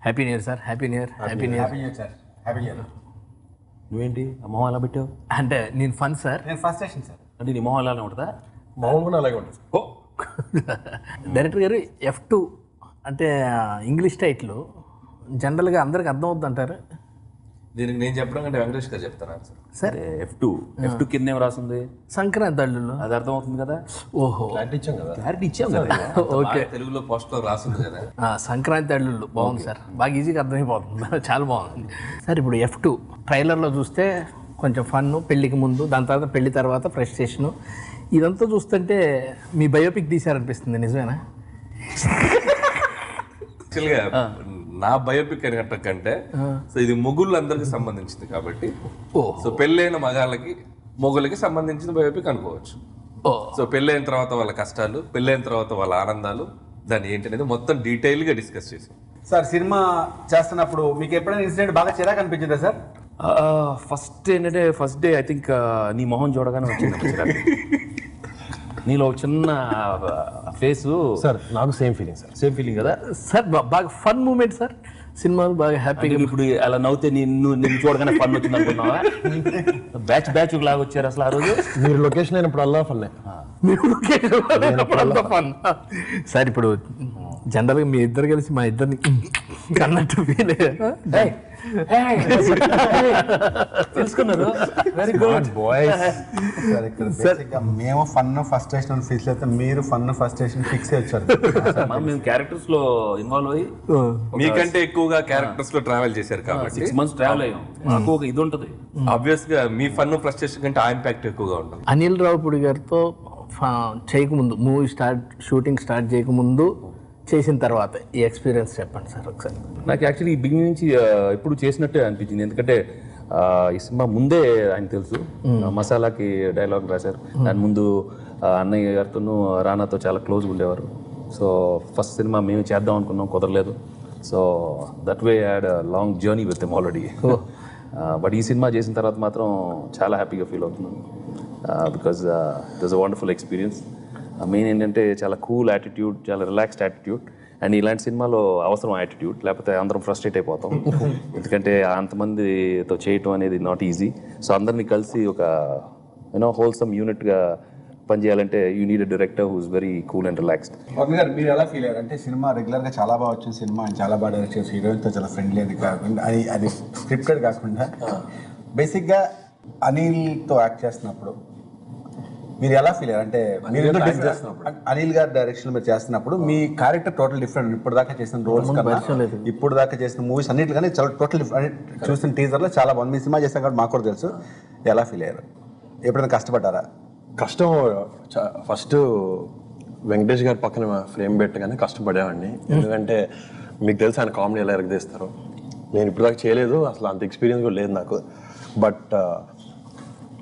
Happy new year sir. Happy new year. Happy new year sir. Happy year. నువ్వేంటి ఆ మొహం ఎలా పెట్టావు? అంటే నేను ఫన్ సార్. నేను ఫస్ట్ స్టేషన్ సార్. అంటే నీ మొహం ఎలానే ఉంటుందా? మామూలు కూడా అలాగే ఉంటుంది. ఓ డైరెక్టర్ గారు F2 అంటే ఇంగ్లీష్ టైటిల్ జనరల్గా అందరికి అర్థం అవుద్ది అంటారు. దీనికి నేను చెప్పడం కంటే వెంకటేష్ గారు చెప్తాను సార్. సార్ F2 కింద ఏం రాసింది? సంక్రాంతి అల్లుళ్ళు. అది అర్థం అవుతుంది కదా. ఓహో క్లారిటీ ఇచ్చాం కదా. క్లారిటీ ఇచ్చాం కదా. ఓకే. తెలుగులో పోస్టర్ రాసింది కదా. సంక్రాంతి అల్లుళ్ళు బాగుంది సార్. బాగా ఈజీగా అర్థమైపోతుంది. చాలా బాగుంది సార్. ఇప్పుడు F2 ట్రైలర్లో చూస్తే కొంచెం ఫన్, పెళ్ళికి ముందు, దాని తర్వాత పెళ్లి తర్వాత ఫ్రస్ట్రేషను, ఇదంతా చూస్తుంటే మీ బయోపిక్ తీశారనిపిస్తుంది. నిజమేనా? యాక్చువల్గా నా బయోపిక్ అని కంటే సో ఇది మొగుళ్ళందరికీ సంబంధించింది కాబట్టి సో పెళ్ళైన మగాళ్ళకి మొగుళ్ళకి సంబంధించిన బయోపిక్ అనుకోవచ్చు. సో పెళ్ళైన తర్వాత వాళ్ళ కష్టాలు, పెళ్ళైన తర్వాత వాళ్ళ ఆనందాలు, దాన్ని ఏంటనేది మొత్తం డీటెయిల్గా డిస్కస్ చేసాం. సార్ సినిమా చేస్తున్నప్పుడు మీకు ఎప్పుడైనా ఇన్సిడెంట్ బాగా చిరాకు అనిపించిందా సార్? ఫస్ట్ ఏంటంటే ఫస్ట్ డే ఐ థింక్ నీ మొహం చూడగానే వచ్చింది. నీలో ఒక చిన్న ఫేసు. సార్ నాకు సేమ్ ఫీలింగ్ కదా సార్. బాగా ఫన్ మూమెంట్ సార్. సినిమాలు బాగా హ్యాపీగా. ఇప్పుడు అలా నవ్వుతే నిన్ను చూడగానే ఫన్ వచ్చింది అనుకున్నావా? బ్యాచ్ లాగా వచ్చారు అసలు ఆ రోజు. మీరు లొకేషన్ అయినప్పుడు అల్లా ఫన్. Fun sir. ఇప్పుడు జనరల్గా మీ ఇద్దరు కలిసి మా ఇద్దరిని అన్నట్టు ఫీల్ తెలుసుకున్నారు. Very good boys. మేము ఫన్ ఫస్ట్ స్టేషన్ ఫిక్స్ అయితే మీరు ఫన్ ఫస్ట్ స్టేషన్ ఫిక్స్ వచ్చారు. మేము క్యారెక్టర్స్ లో ఇన్వాల్వ్ అయ్యి మీకంటే ఎక్కువగా క్యారెక్టర్స్ లో ట్రావెల్ చేశారు కాబట్టి 6 months ట్రావెల్ అయ్యాం. నాకు ఒక ఇది ఉంటుంది. ఆబ్వియస్ గా మీ ఫన్ ఫ్రస్ట్రేషన్ కంటే ఆ ఇంపాక్ట్ ఎక్కువగా ఉంటుంది. అనిల్ రావుపూడి గారితో చేయకముందు, మూవీ షూటింగ్ స్టార్ట్ చేయకముందు, చేసిన తర్వాత ఈ ఎక్స్పీరియన్స్ చెప్పండి సార్ ఒకసారి. నాకు యాక్చువల్లీ బిగినింగ్ నుంచి ఎప్పుడు చేసినట్టే అనిపించింది. ఎందుకంటే ఈ సినిమా ముందే ఆయన తెలుసు. మసాలాకి డైలాగ్ రాశారు. దాని ముందు అన్నయ్య గారితోనూ రానాతో చాలా క్లోజ్గా ఉండేవారు. సో ఫస్ట్ సినిమా మేము చేద్దాం అనుకున్నాం, కుదరలేదు. So that way had long journey with him already. But ఈ సినిమా చేసిన తర్వాత మాత్రం చాలా హ్యాపీగా ఫీల్ అవుతున్నాను. Because it was a wonderful experience. Main ఏంటంటే చాలా కూల్ యాటిట్యూడ్, చాలా రిలాక్స్డ్ యాటిట్యూడ్. అండ్ ఇలాంటి సినిమాలో అవసరం యాటిట్యూడ్, లేకపోతే అందరం ఫ్రస్ట్రేట్ అయిపోతాం. ఎందుకంటే అంతమందితో చేయటం అనేది నాట్ ఈజీ. సో అందరినీ కలిసి ఒక హోల్సమ్ యూనిట్గా పనిచేయాలంటే you need a director who is very cool and relaxed. Pawan garu మీరు ఎలా ఫీల్ అయ్యారు? అంటే సినిమా రెగ్యులర్గా చాలా బాగా వచ్చిన సినిమా, ఆయన చాలా బాగా డైరెక్ట్ చేసి హీరోయిన్తో చాలా ఫ్రెండ్లీ అది కాకుండా, అది స్క్రిప్టెడ్ కాకుండా బేసిక్గా అనిల్తో యాక్ట్ చేస్తున్నప్పుడు మీరు ఎలా ఫీల్ అయ్యారు? అంటే మీరు అనిల్ గారి డైరెక్షన్ మీరు చేస్తున్నప్పుడు మీ క్యారెక్టర్ టోటల్ డిఫరెంట్. ఇప్పుడు దాకా చేసిన రోల్స్ కన్నా ఇప్పుడు దాకా చేసిన మూవీస్ అన్నిటికన్నా చాలా టోటల్ డిఫరెంట్. చూసిన టీజర్లో చాలా బాగుంది. మీ సినిమా చేస్తాం కాబట్టి మాకు కూడా తెలుసు. ఎలా ఫీల్ అయ్యారు? ఎప్పుడైనా కష్టపడ్డారా? కష్టం ఫస్ట్ వెంకటేష్ గారి పక్కన ఫ్రేమ్ పెట్టగానే కష్టపడేవాడిని. ఎందుకంటే మీకు తెలుసు ఆయన కామెడీ ఎలా ఎరగదీస్తారు. నేను ఇప్పుడు దాకా చేయలేదు, అసలు అంత ఎక్స్పీరియన్స్ కూడా లేదు నాకు. బట్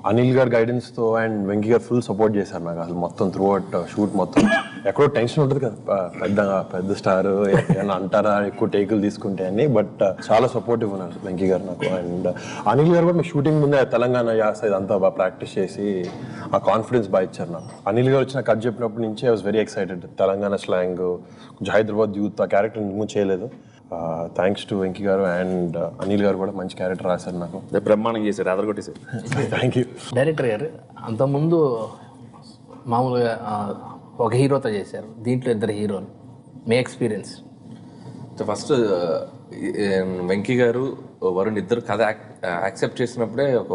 అనిల్ గారి గైడెన్స్తో అండ్ వెంకీ గారు ఫుల్ సపోర్ట్ చేశారు నాకు. అసలు మొత్తం త్రూ అవుట్ షూట్ మొత్తం ఎక్కడో టెన్షన్ ఉంటుంది కదా, పెద్ద స్టార్ ఏమైనా అంటారా ఎక్కువ టేకులు తీసుకుంటే అని. బట్ చాలా సపోర్టివ్ ఉన్నారు వెంకీ గారు నాకు. అండ్ అనిల్ గారు కూడా మీ షూటింగ్ ముందే తెలంగాణ యాస ఇదంతా బాగా ప్రాక్టీస్ చేసి ఆ కాన్ఫిడెన్స్ బాగా ఇచ్చారు నాకు. అనిల్ గారు వచ్చిన కట్ చెప్పినప్పటి నుంచి I was very excited. Telangana slang, కొంచెం హైదరాబాద్ యూత్, ఆ క్యారెక్టర్ ముందు చేయలేదు. థ్యాంక్స్ టు వెంకీ గారు అండ్ అనిల్ గారు కూడా మంచి క్యారెక్టర్ రాశారు నాకు. బ్రహ్మాండం చేశారు, అదరగొట్టేశారు. Thank you. డైరెక్టర్ గారు అంతకుముందు మామూలుగా ఒక హీరోతో చేశారు, దీంట్లో 2 హీరోలు. మీ ఎక్స్పీరియన్స్? ఫస్ట్ వెంకీ గారు, వరుణ్ ఇద్దరు కథ యాక్సెప్ట్ చేసినప్పుడే ఒక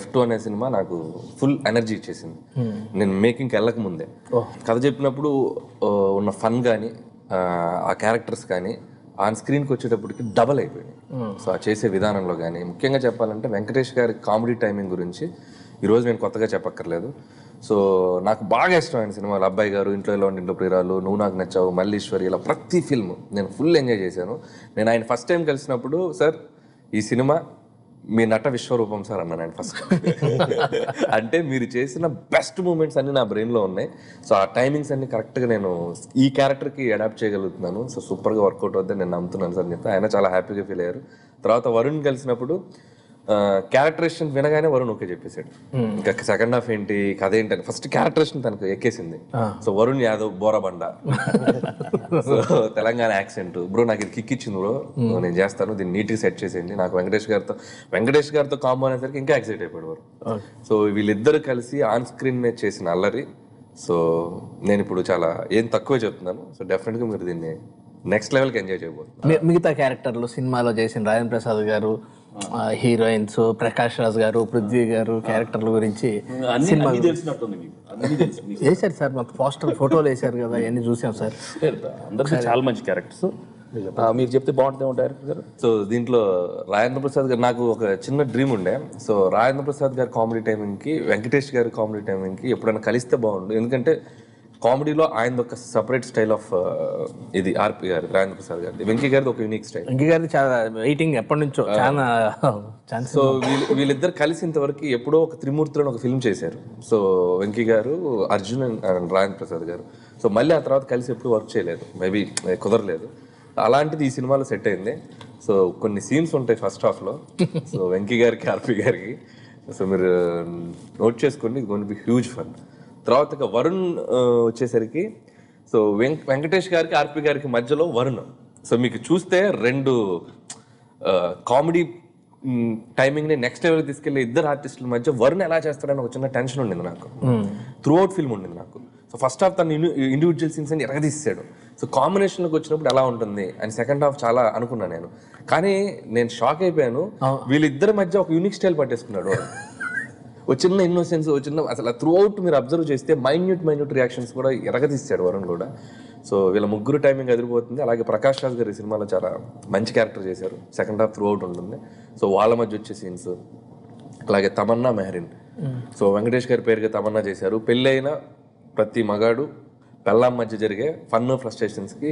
F2 అనే సినిమా నాకు ఫుల్ ఎనర్జీ ఇచ్చేసింది. నేను మేకింగ్కి వెళ్ళక ముందే కథ చెప్పినప్పుడు ఉన్న ఫన్ కానీ ఆ క్యారెక్టర్స్ కానీ ఆన్ స్క్రీన్కి వచ్చేటప్పటికి డబల్ అయిపోయింది. సో ఆ చేసే విధానంలో కానీ, ముఖ్యంగా చెప్పాలంటే వెంకటేష్ గారి కామెడీ టైమింగ్ గురించి ఈరోజు నేను కొత్తగా చెప్పక్కర్లేదు. సో నాకు బాగా ఇష్టం ఆయన సినిమాలు. అబ్బాయి గారు, ఇంట్లో ఎలా ఉండి ఇంట్లో ప్రియురాలు, నువ్వు నాకు నచ్చావు, మల్లీశ్వరి, ఇలా ప్రతి ఫిల్మ్ నేను ఫుల్ ఎంజాయ్ చేశాను. నేను ఆయన ఫస్ట్ టైం కలిసినప్పుడు, సార్ ఈ సినిమా మీ నట విశ్వరూపం సార్ అన్నాను ఆయన ఫస్ట్. అంటే మీరు చేసిన బెస్ట్ మూమెంట్స్ అన్నీ నా బ్రెయిన్లో ఉన్నాయి. సో ఆ టైమింగ్స్ అన్ని కరెక్ట్గా నేను ఈ క్యారెక్టర్కి అడాప్ట్ చేయగలుగుతున్నాను. సో సూపర్గా వర్కౌట్ అవుద్దని నేను నమ్ముతున్నాను సార్ అని చెప్తే ఆయన చాలా హ్యాపీగా ఫీల్ అయ్యారు. తర్వాత వరుణ్ కలిసినప్పుడు క్యారెక్టరేషన్ వినగానే వరుణ్ ఓకే చెప్పేశాడు. ఇంకా సెకండ్ హాఫ్ ఏంటి కథ ఏంటి అని ఫస్ట్ క్యారెక్టరేషన్ తనకు ఎక్కేసింది. So Varun Yadav Borabanda, so Telangana accent, bro నాకు ఇది కిక్ ఇచ్చింది బ్రో, నేను చేస్తాను దీన్ని నీట్గా సెట్ చేసేయండి. నాకు వెంకటేష్ గారితో కాంబో అనేసరికి ఇంకా ఎక్సైట్ అయిపోయాడు వారు. సో వీళ్ళిద్దరు కలిసి ఆన్ స్క్రీన్ మీద చేసిన అల్లరి. సో నేను ఇప్పుడు చాలా ఏం తక్కువ చెప్తున్నాను. సో డెఫినెట్గా మీరు దీన్ని నెక్స్ట్ లెవెల్కి ఎంజాయ్ చేయబోతున్నారు. మిగతా క్యారెక్టర్లు సినిమాలో చేసిన రాజేంద్ర ప్రసాద్ గారు, హీరోయిన్స్ ప్రకాష్ రాజ్ గారు, పృథ్వీ గారు క్యారెక్టర్ల గురించి సినిమా వేశారు సార్. మాకు పోస్టర్ ఫోటోలు వేశారు కదా, అవన్నీ చూసాం సార్. అందరికీ చాలా మంచి క్యారెక్టర్స్. మీరు చెప్తే బాగుంటుందేమో డైరెక్టర్ గారు. సో దీంట్లో రాజేంద్ర ప్రసాద్ గారు నాకు ఒక చిన్న డ్రీమ్ ఉండే. సో రాజేంద్ర ప్రసాద్ గారి కామెడీ టైమింగ్కి వెంకటేష్ గారి కామెడీ టైమింగ్కి ఎప్పుడైనా కలిస్తే బాగుండు. ఎందుకంటే కామెడీలో ఆయన ఒక సపరేట్ స్టైల్ ఆఫ్ ఇది ఆర్పి గారు, రాజేంద్ర ప్రసాద్ గారి, వెంకీ గారిది ఒక యూనిక్ స్టైల్. వెంకీ గారిది చాలా వెయిటింగ్ ఎప్పటి నుంచో చాలా. సో వీళ్ళిద్దరు కలిసి ఇంతవరకు ఎప్పుడో ఒక త్రిమూర్తులను ఒక ఫిల్మ్ చేశారు. సో వెంకీ గారు, అర్జున్ అండ్ రాజేంద్ర ప్రసాద్ గారు. సో మళ్ళీ ఆ తర్వాత కలిసి ఎప్పుడు వర్క్ చేయలేదు, మేబీ కుదరలేదు. అలాంటిది ఈ సినిమాలో సెట్ అయింది. సో కొన్ని సీన్స్ ఉంటాయి ఫస్ట్ హాఫ్లో. సో వెంకీ గారికి, ఆర్పి గారికి, సో మీరు నోట్ చేసుకోండి, ఇది గోన్ బి హ్యూజ్ ఫన్. తర్వాత ఇక వరుణ్ వచ్చేసరికి, సో వెంకటేష్ గారికి, ఆర్పి గారికి మధ్యలో వరుణ్. సో మీకు చూస్తే రెండు కామెడీ టైమింగ్ని నెక్స్ట్ లెవెల్కి తీసుకెళ్లే ఇద్దరు ఆర్టిస్టుల మధ్య వరుణ్ ఎలా చేస్తాడని ఒక చిన్న టెన్షన్ ఉండింది నాకు. త్రూ అవుట్ ఫిల్మ్ ఉండింది నాకు. సో ఫస్ట్ హాఫ్ తను ఇండివిజువల్ సీన్స్ అని ఎరగదీసాడు. సో కాంబినేషన్లోకి వచ్చినప్పుడు ఎలా ఉంటుంది అని సెకండ్ హాఫ్ చాలా అనుకున్నాను నేను. కానీ నేను షాక్ అయిపోయాను, వీళ్ళిద్దరి మధ్య ఒక యూనిక్ స్టైల్ పట్టేసుకున్నాడు. ఒక చిన్న ఇన్నోసెన్స్, ఒక చిన్న అసలు త్రూ అవుట్ మీరు అబ్జర్వ్ చేస్తే మైన్యూట్ రియాక్షన్స్ కూడా ఎరగదీశాడు వరుణ్ కూడా. సో వీళ్ళ ముగ్గురు టైమింగ్ ఎదిరిపోతుంది. అలాగే ప్రకాష్ రాజ్ గారు ఈ సినిమాలో చాలా మంచి క్యారెక్టర్ చేశారు. సెకండ్ హాఫ్ త్రూ అవుట్ ఉంటుంది. సో వాళ్ళ మధ్య వచ్చే సీన్స్, అలాగే తమన్నా మెహరిన్. సో వెంకటేష్ గారి పేరుగా తమన్నా చేశారు. పెళ్ళైన ప్రతి మగాడు పెళ్ళాం మధ్య జరిగే ఫన్ ఫ్రస్ట్రేషన్స్కి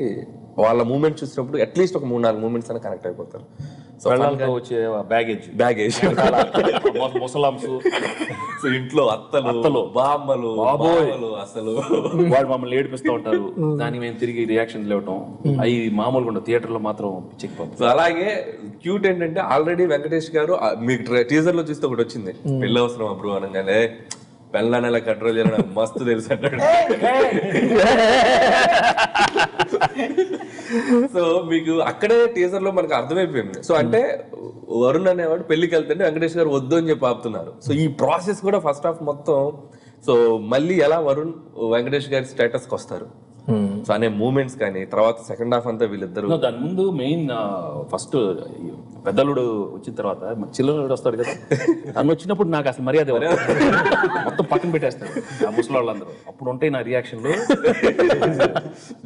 వాళ్ళ మూమెంట్స్ చూసినప్పుడు అట్లీస్ట్ ఒక 3-4 మూమెంట్స్ అని కనెక్ట్ అయిపోతారు. సో వచ్చే బ్యాగేజ్ ముసలాంసు, సో ఇంట్లో అత్తలు బామ్మలు అసలు వాళ్ళు మమ్మల్ని ఏడిపిస్తూ ఉంటారు, దానికి మేము తిరిగి రియాక్షన్స్ ఇవ్వటం అవి మామూలుగా ఉండవు. థియేటర్లో మాత్రం చెక్కిపోతాం. సో అలాగే క్యూట్ ఏంటంటే ఆల్రెడీ వెంకటేష్ గారు మీకు టీజర్ లో చూస్తే ఒకటి వచ్చింది, పెళ్ళి అవసరం అప్పుడు అనగానే పెళ్ళని ఎలా కంట్రోల్ చేయడం మస్తు తెలుసు అంటాడు. సో మీకు అక్కడే టీజర్ లో మనకు అర్థమైపోయింది. సో అంటే వరుణ్ అనేవాడు పెళ్లికి వెళ్తుంటే వెంకటేష్ గారు వద్దు అని చెప్పి ఆపుతున్నారు. సో ఈ ప్రాసెస్ కూడా ఫస్ట్ హాఫ్ మొత్తం. సో మళ్ళీ ఎలా వరుణ్ వెంకటేష్ గారి స్టేటస్కి వస్తారు సో అనే మూమెంట్స్ కానీ, తర్వాత సెకండ్ హాఫ్ అంతా వీళ్ళిద్దరు. దాని ముందు మెయిన్ ఫస్ట్ పెద్దలుడు వచ్చిన తర్వాత చిల్లరుడు వస్తాడు కదా, తను వచ్చినప్పుడు నాకు అసలు మర్యాద మొత్తం పక్కన పెట్టేస్తాడు ఆ ముసలి వాళ్ళందరూ. అప్పుడు ఉంటాయి నా రియాక్షన్లు.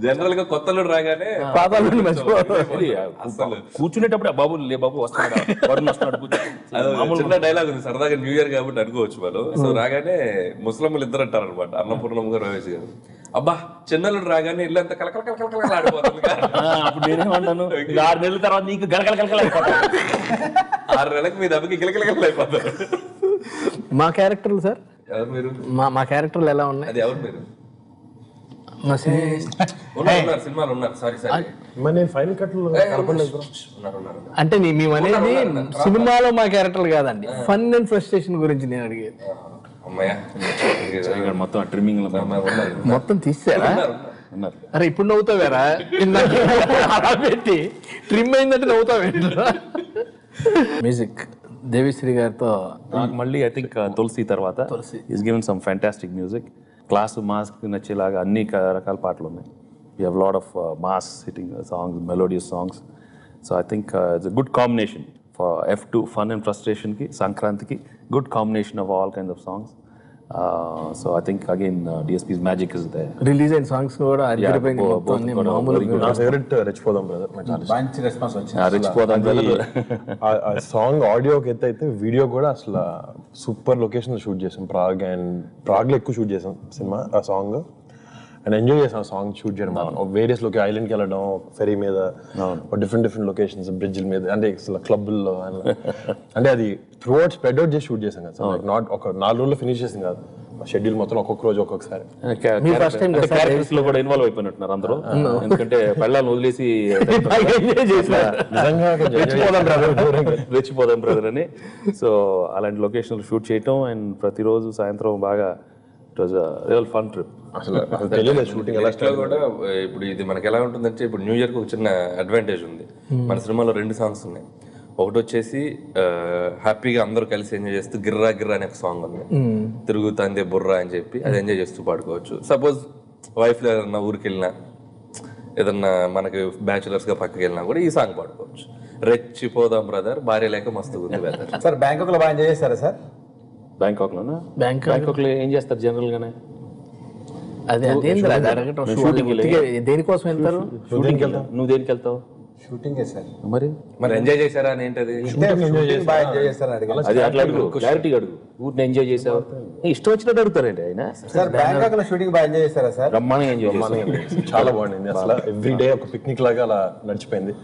జనరల్ గా కొత్తలు రాగానే కూర్చునేటప్పుడు బాబు లే బాబు వస్తాడు, వరుణ్ వస్తున్నాడు. చిన్న డైలాగ్ ఉంది సరదాగా, న్యూ ఇయర్ కాబట్టి అనుకోవచ్చు వాళ్ళు. సో రాగానే ముస్లింలు ఇద్దరు అంటారు అనమాట, అన్నపూర్ణమ్మ గారు, రమేష్ గారు. అబ్బా చిన్నలు రాగానే ఇల్లు అంతా కలకల ఆడిపోతుంది. అప్పుడు నేనేమంటాను, 6 నెలల తర్వాత నీకు గలకల అయిపోతాను, 6 నెలలకు మీ దెబ్బకి గిలకల అయిపోతారు. మా క్యారెక్టర్లు సార్, ఎవరు మీరు? మా క్యారెక్టర్లు ఎలా ఉన్నాయి? అది ఎవరు మీరు? ఉన్నారు సినిమాలు ఉన్నారు. సారీ ఫైనల్ కట్ అంటే మేము అనేది సినిమాలో మా క్యారెక్టర్లు కాదండి, ఫన్ అండ్ ఫ్రస్ట్రేషన్ గురించి నేను అడిగేది. మొత్తం ట్రిమ్మింగ్ మొత్తం తీసారా? అరే ఇప్పుడు నవ్వుతావేరా, అలా పెట్టి ట్రిమ్ అయిందంటే నవ్వుతావేంటి? మ్యూజిక్ దేవిశ్రీ గారితో నాకు మళ్ళీ ఐ థింక్ తులసి తర్వాత is given some fantastic music. Class మాస్కి నచ్చేలాగా అన్ని రకాల పాటలు ఉన్నాయి. We have lot of mass hitting songs, melodious songs. So I think it's a good combination for F2 fun and ఫ్రస్ట్రేషన్కి, సంక్రాంతికి good combination of all kinds of songs. So I think again DSP's magic is there. Release అయిన songs కూడా నా favourite రెచ్చిపోదాం brother, మంచి response వచ్చింది. రెచ్చిపోదాం ఆ సాంగ్ ఆడియోకి అయితే వీడియో కూడా అసలు సూపర్ లొకేషన్ షూట్ చేసాం. ప్రాగ్లో ఎక్కువ షూట్ చేసాం సినిమా ఆ సాంగ్, అండ్ ఎంజాయ్ చేసాం సాంగ్ షూట్ చేయడం. వేరియస్ ఐలాండ్కి వెళ్ళడం, ఫెరీ మీద, డిఫరెంట్ లొకేషన్స్, బ్రిడ్జ్ల మీద, అంటే క్లబ్లో, అంటే అది త్రూ అవుట్ స్ప్రెడ్ అవుట్ చేసి షూట్ చేసాం కదా సార్. నాట్ ఒక 4 రోజుల్లో ఫినిష్ చేసాం కాదు, షెడ్యూల్ మొత్తం ఒక్కొక్క రోజు ఒక్కొక్కసారి. క్యారెక్టర్స్ లో కూడా ఇన్వాల్వ్ అయిపోయినట్టున్నారు అందరూ. ఎందుకంటే పెళ్ళాలను వదిలేసి నిజంగా రెచ్చిపోదాం బ్రదర్ అని. సో అలాంటి లొకేషన్ షూట్ చేయటం అండ్ ప్రతిరోజు సాయంత్రం బాగా it was real fun trip. అసలు తెలియలేదు షూటింగ్ ఎలా నెక్స్ట్ లో కూడా ఇప్పుడు ఇది మనకి ఎలా ఉంటుందంటే ఇప్పుడు న్యూ ఇయర్ కి ఒక చిన్న అడ్వాంటేజ్ ఉంది. మన సినిమాలో 2 సాంగ్స్ ఉన్నాయి. ఒకటి వచ్చేసి హ్యాపీగా అందరూ కలిసి ఎంజాయ్ చేస్తూ గిర్రా గిర్రా అనే ఒక సాంగ్ ఉంది, తిరుగుతాందే బుర్రా అని చెప్పి అది ఎంజాయ్ చేస్తూ పాడుకోవచ్చు. సపోజ్ వైఫ్ ఏదన్నా ఊరికి వెళ్ళినా ఏదన్నా మనకి బ్యాచులర్స్ గా పక్కకి వెళ్ళినా కూడా ఈ సాంగ్ పాడుకోవచ్చు. రెచ్చిపోదాం బ్రదర్ భార్య లేక మస్తు ఉంది వెదర్. సార్ బ్యాంకాక్ లో బాగా ఎంజాయ్ చేస్తారా సార్? బ్యాంకాక్ లోనా? బ్యాంకాక్ లో ఏం చేస్తారు జనరల్ గానే? అదే దేనికోసం వెళ్తారు? షూటింగ్ వెళ్తావు. నువ్వు దేనికి వెళ్తావు? Shooting sir. మరి ఎంజాయ్ చేశారా అని ఏంటది? బాగా ఎంజాయ్ చేస్తారా అడిగారు. అది అట్లా అడుగు, క్లారిటీ అడుగు. ఊరిని ఎంజాయ్ చేసావు ఇష్టం వచ్చినట్టు అడుగుతారండి ఆయన. సార్ బ్యాంకాక్ లో షూటింగ్ బాగా ఎంజాయ్ చేస్తారా సార్? బ్రహ్మాండంగా ఎంజాయ్ చేస్తాం. చాలా బాగుంది. అసలు ఎవ్రీ డే ఒక పిక్నిక్ లాగా అలా నడిచిపోయింది.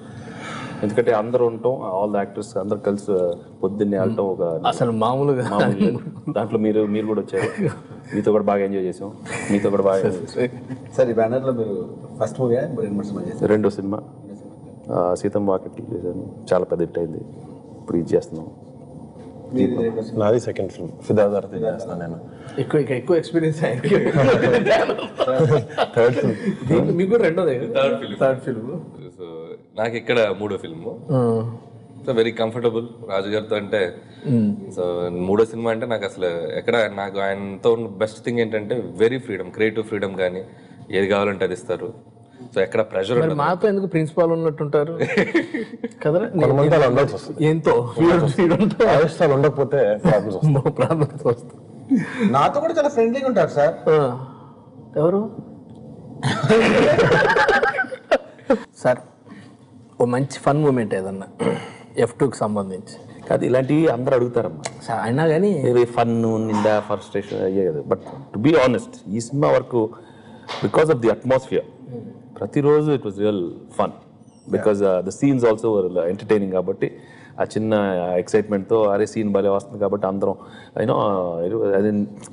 ఎందుకంటే అందరూ ఉంటాం, ఆల్ ద యాక్టర్స్ అందరు కలిసి పొద్దున్నే వెళ్ళటం ఒక అసలు మామూలుగా. దాంట్లో మీరు కూడా వచ్చారు, మీతో కూడా బాగా ఎంజాయ్ చేసాం. మీతో కూడా బాగా సార్ ఈ బ్యానర్ లో మీరు ఫస్ట్ మూవీ రెండో సినిమా సీతం వాకిట్ చేశాను, చాలా పెద్ద హిట్ అయింది. ఇప్పుడు ఇది చేస్తున్నాం. నాది సెకండ్ ఫిల్మ్ ఫిదాదార్ చేస్తున్నాను నేను. ఎక్కువ ఎక్స్పీరియన్స్ థర్డ్ ఫిల్మ్. మీకు రెండోదే? Third film. సో నాకు ఇక్కడ 3వ ఫిల్మ్. సో వెరీ కంఫర్టబుల్ రాజు గారితో. అంటే సో 3వ సినిమా అంటే నాకు అసలు ఎక్కడ నాకు ఆయనతో ఉన్న బెస్ట్ థింగ్ ఏంటంటే వెరీ ఫ్రీడమ్, క్రియేటివ్ ఫ్రీడమ్. కానీ ఏది కావాలంటే అది ఇస్తారు. సో ఎక్కడ ప్రెషర్ ఉండదు. మాతో ఎందుకు ప్రిన్సిపాల్ ఉన్నట్టుంటారు కదా? ఎంతో ఆవిష్టాలు ఉండకపోతే ప్రాబ్లమ్స్ వస్తాయి. నాతో కూడా చాలా ఫ్రెండ్లీగా ఉంటారు సార్. ఎవరు సార్? ఓ మంచి ఫన్ మూమెంట్ ఏదన్నా F2కి సంబంధించి. కాదు ఇలాంటివి అందరూ అడుగుతారమ్మా. అయినా కానీ ఫన్ నిండా ఫ్రస్ట్రేషన్ అయ్యే కదా. బట్ టు బీ ఆనెస్ట్ ఈ సినిమా వరకు బికాస్ ఆఫ్ ది అట్మాస్ఫియర్ ప్రతిరోజు it was real fun. Because the scenes also entertaining. కాబట్టి ఆ చిన్న ఎక్సైట్మెంట్తో అరే సీన్ భలే వస్తుంది కాబట్టి అందరం you know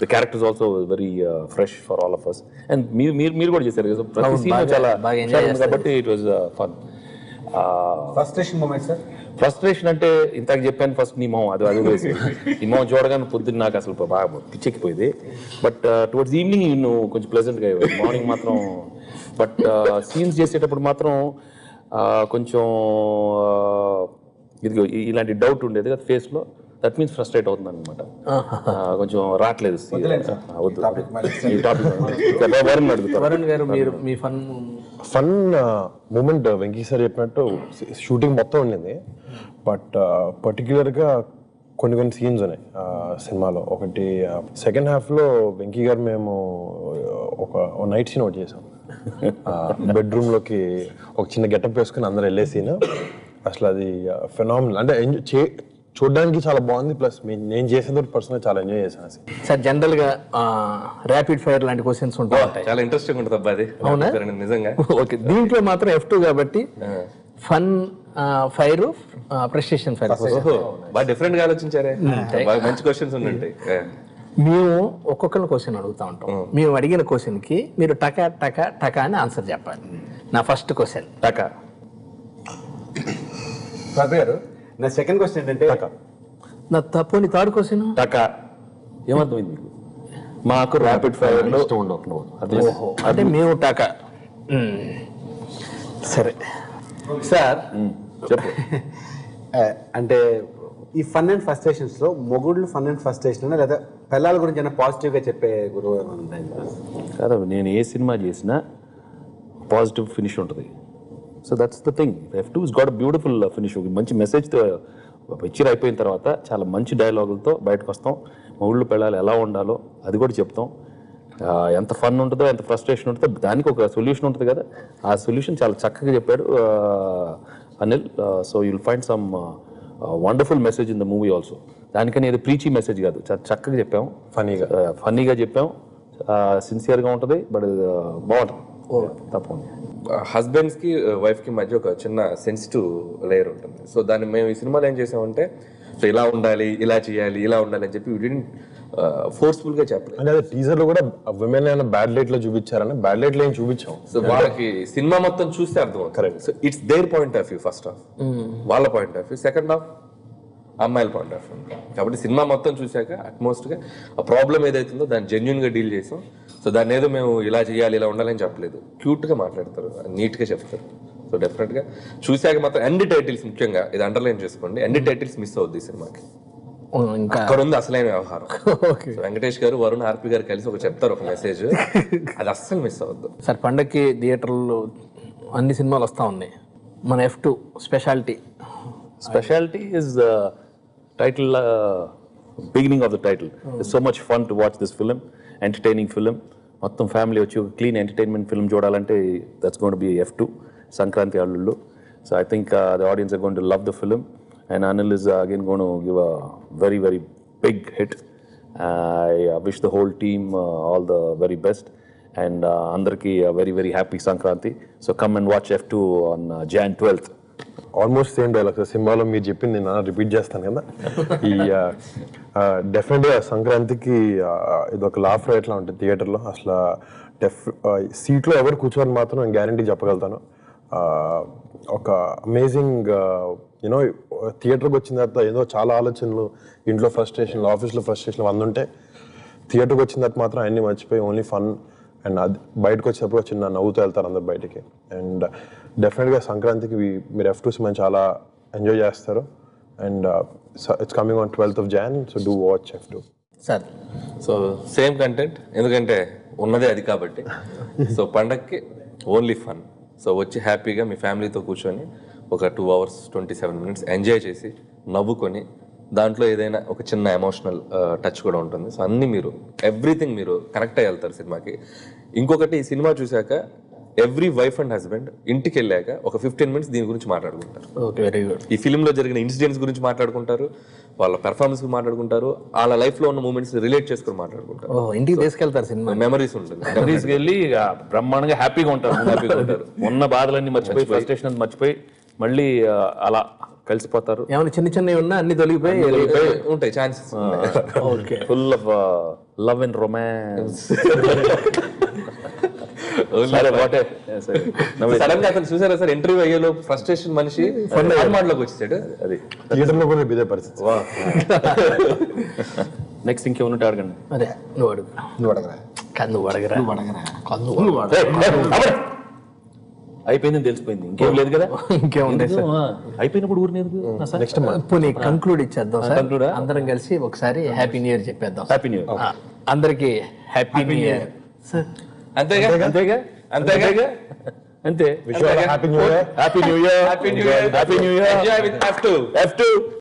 the characters also very fresh for all of us. And మీరు కూడా చేశారు కదా ప్రతి సీన్ చాలా కాబట్టి it was fun. Frustration moment sir? Frustration అంటే ఇంతకు చెప్పాను ఫస్ట్ నీ మొహం అది వేసి నీ మొహం చూడగానే పొద్దున్న నాకు అసలు బాగా పిచ్చెక్కిపోయింది. బట్ టువర్డ్స్ ఈవినింగ్ నువ్వు కొంచెం ప్లెజెంట్గా అయ్యేది. మార్నింగ్ మాత్రం బట్ సీన్స్ చేసేటప్పుడు మాత్రం కొంచెం ఇది ఇలాంటి డౌట్ ఉండేది కదా ఫేస్లో. దట్ మీన్స్ ఫ్రస్ట్రేట్ అవుతుంది అనమాట. కొంచెం రావట్లేదు. వరుణ్ గారు మీరు మీ ఫన్ మూమెంట్ వెంకీ సార్ చెప్పినట్టు షూటింగ్ మొత్తం ఉండింది. బట్ పర్టికులర్గా కొన్ని సీన్స్ ఉన్నాయి సినిమాలో. ఒకటి సెకండ్ హాఫ్లో వెంకీ గారు మేము ఒక నైట్ సీన్ ఒకటి చేసాం. బెడ్రూమ్లోకి ఒక చిన్న గెటప్ వేసుకుని అందరూ వెళ్ళే సీన్. అసలు అది ఫెనామినల్. అంటే చూడడానికి చాలా బాగుంది. ప్లస్ నేను చేసేది పర్సనల్ చాలా ఎంజాయ్ చేశాను. సార్ జనరల్గా ర్యాపిడ్ ఫైర్ లాంటి క్వశ్చన్స్ ఉంటాయి, చాలా ఇంట్రెస్టింగ్ ఉంటుంది అబ్బా అది. అవునా? నిజంగా. ఓకే, దీంట్లో మాత్రం F2 కాబట్టి ఫన్ ఫైర్, ప్రెస్టేషన్ ఫైర్. బాగా డిఫరెంట్ గా ఆలోచించారే. బాగా మంచి క్వశ్చన్స్ ఉంటాయి. మేము ఒక్కొక్కరిని క్వశ్చన్ అడుగుతూ ఉంటాం. మేము అడిగిన క్వశ్చన్కి మీరు టకా టకా టకా అని ఆన్సర్ చెప్పాలి. నా ఫస్ట్ క్వశ్చన్ టకా. గారు నా సెకండ్ క్వశ్చన్ ఏంటంటే నా తప్పు థర్డ్ క్వశ్చన్ టకా. ఏమర్థమైంది మీకు? మాకు ర్యాపిడ్ ఫైర్ లో అంటే మేము టకా. సరే సార్ చెప్పు. అంటే ఈ ఫన్ అండ్ ఫ్రస్ట్రేషన్స్ లో మొగుళ్ళు ఫన్ అండ్ ఫ్రస్ట్రేషన్ లేదా పిల్లల గురించి ఏమైనా పాజిటివ్ గా చెప్పే గురువు కాదు, నేను ఏ సినిమా చేసినా పాజిటివ్ ఫినిష్ ఉంటుంది. So that's the thing. F2 is got beautiful finish. మంచి మెసేజ్తో పిక్చర్ అయిపోయిన తర్వాత చాలా మంచి డైలాగులతో బయటకు వస్తాం. మొగుళ్ళు పిల్లలు ఎలా ఉండాలో అది కూడా చెప్తాం. ఎంత ఫన్ ఉంటుందో ఎంత ఫ్రస్ట్రేషన్ ఉంటుందో దానికి ఒక సొల్యూషన్ ఉంటుంది కదా. ఆ సొల్యూషన్ చాలా చక్కగా చెప్పాడు Anil. So you'll find some wonderful message in the movie also. దానికని ఏదో ప్రీచీ మెసేజ్ కాదు, చాలా చక్కగా చెప్పాం, ఫన్నీగా చెప్పాం, సిన్సియర్గా ఉంటుంది. బట్ బాగుంటుంది తప్పకుండా. హస్బెండ్స్ కి వైఫ్ కి మధ్య ఒక చిన్న సెన్సిటివ్ లేయర్ ఉంటుంది. సో దాన్ని మేము ఈ సినిమాలో ఏం చేసామంటే సో ఇలా ఉండాలి, ఇలా చేయాలి, ఇలా ఉండాలి అని చెప్పి ఫోర్స్ఫుల్ గా చెప్పలేదు. అంటే అదే టీజర్ లో కూడా విమెన్ అయినా బ్యాడ్ లైట్ లో చూపించారని, బ్యాడ్ లైట్ లో ఏం చూపించాం. సో వాళ్ళకి సినిమా మొత్తం చూస్తే అర్థం Correct. So it's their point of view first half, వాళ్ళ point of view, second half అమ్మాయిల పాయింట్ ఆఫ్ వ్యూ. కాబట్టి సినిమా మొత్తం చూశాక అట్మోస్ట్ గా ఆ ప్రాబ్లం ఏదైతుందో దాన్ని జెన్యున్ గా డీల్ చేసాం. సో దాన్ని ఏదో మేము ఇలా చేయాలి ఇలా ఉండాలని చెప్పలేదు, క్యూట్ గా మాట్లాడతారు, నీట్ గా చెప్తారు. సో డెఫినెట్ గా చూశాక మాత్రం ఎండ్ టైటిల్స్ ముఖ్యంగా ఇది అండర్లైన్ చేసుకోండి, ఎండ్ టైటిల్స్ మిస్ అవుద్ది ఈ సినిమాకి. ఇంకా అక్కడ ఉంది అసలైన వ్యవహారం. సో వెంకటేష్ గారు వరుణ్ ఆర్పి గారు కలిసి ఒక చెప్తారు ఒక మెసేజ్, అది అస్సలు మిస్ అవ్వద్దు. సార్ పండగకి థియేటర్లో అన్ని సినిమాలు వస్తూ ఉన్నాయి, మన F2 speciality. Specialty is the title, beginning of the title. It's so much fun to watch this film, entertaining film. మొత్తం ఫ్యామిలీ వచ్చి ఒక క్లీన్ ఎంటర్టైన్మెంట్ ఫిల్మ్ చూడాలంటే that's going to be F2 Sankranti అల్లుళ్ళు. So I think the audience are going to love the film. And Anil is again going to give a very, very big hit. I wish the whole team all the very best. And andarki a very, very happy Sankranti. So come and watch F2 on Jan 12th. Almost same dialogues సినిమాలో మీరు చెప్పింది నేను repeat చేస్తాను కదా. ఈ డెఫినెట్గా సంక్రాంతికి ఇది ఒక లాఫ్ రైట్లా ఉంటుంది థియేటర్లో. అసలు సీట్లో ఎవరు కూర్చోని మాత్రం నేను గ్యారంటీ చెప్పగలుగుతాను. ఒక అమేజింగ్ యూనో థియేటర్కి వచ్చిన తర్వాత ఏదో చాలా ఆలోచనలు, ఇంట్లో ఫ్రస్ట్రేషన్లు, ఆఫీస్లో ఫ్రస్ట్రేషన్లు అందుంటే థియేటర్కి వచ్చిన తర్వాత మాత్రం అన్నీ మర్చిపోయి ఓన్లీ ఫన్. అండ్ అది బయటకు వచ్చేటప్పుడు చిన్న నవ్వుతూ వెళ్తారు అందరు బయటికి. అండ్ డెఫినెట్గా సంక్రాంతికి మీరు F2 సినిమా చాలా ఎంజాయ్ చేస్తారు. And it's coming on 12th of Jan, so do watch F2. Sir so same content, ఎందుకంటే ఉన్నదే అది కాబట్టి. సో పండగకి ఓన్లీ ఫన్. సో వచ్చి హ్యాపీగా మీ ఫ్యామిలీతో కూర్చొని ఒక 2 hours 27 minutes ఎంజాయ్ చేసి నవ్వుకొని, దాంట్లో ఏదైనా ఒక చిన్న ఎమోషనల్ టచ్ కూడా ఉంటుంది. సో అన్నీ మీరు ఎవ్రీథింగ్ మీరు కనెక్ట్ అయ్యి వెళ్తారు సినిమాకి. ఇంకొకటి ఈ సినిమా చూశాక ఎవ్రీ వైఫ్ అండ్ హస్బెండ్ ఇంటికి వెళ్ళాక ఒక 15 minutes దీని గురించి మాట్లాడుకుంటారు. Okay, very good. ఈ ఫిల్మ్లో జరిగిన ఇన్సిడెంట్స్ గురించి మాట్లాడుకుంటారు, వాళ్ళ పెర్ఫార్మెన్స్ మాట్లాడుకుంటారు, వాళ్ళ లైఫ్లో ఉన్న మూమెంట్స్ రిలేట్ చేసుకుని మాట్లాడుకుంటారు. ఇంటికి తీసుకెళ్తారు సినిమా, మెమరీస్ ఉంటుంది. తీసుకెళ్ళి బ్రహ్మాండంగా హ్యాపీగా ఉంటారు. ఉన్న బాధలన్నీ మర్చిపోయి, ఫ్రస్ట్రేషన్ అంతా మర్చిపోయి మళ్ళీ అలా కలిసిపోతారు. ఏమైనా చిన్న చిన్నవి ఉన్నా అన్ని తొలగిపోయి ఉంటాయి chances. Okay, full of love and romance. Sudden గా అతను చూసారా సార్, ఇంటర్వ్యూ అయ్యేలో ఫ్రస్ట్రేషన్ మనిషి లోకి వచ్చేసాడు. అది థియేటర్లో కూడా ఇదే పరిస్థితి. నెక్స్ట్ ఇంకేమన్నా అడగండి. అదే నువ్వు అడుగు. నువ్వు అడగరా, నువ్వు అడగరా. అయిపోయిందని తెలిసిపోయింది, ఇంకేం లేదు కదా. ఇంకేముంది సార్, అయిపోయినప్పుడు ఊరిని నెక్స్ట్ పోనీ కంక్లూడ్ ఇచ్చేద్దాం సార్. Conclude ఆ? అందరం కలిసి ఒకసారి హ్యాపీ న్యూ ఇయర్ చెప్పేద్దాం. Happy new year. అందరికి హ్యాపీ న్యూ ఇయర్ సార్. అంతేగా అంతేగా అంతేగా అంతే. Happy new year. Happy new year. Happy new year. Happy new year. Enjoy with F2.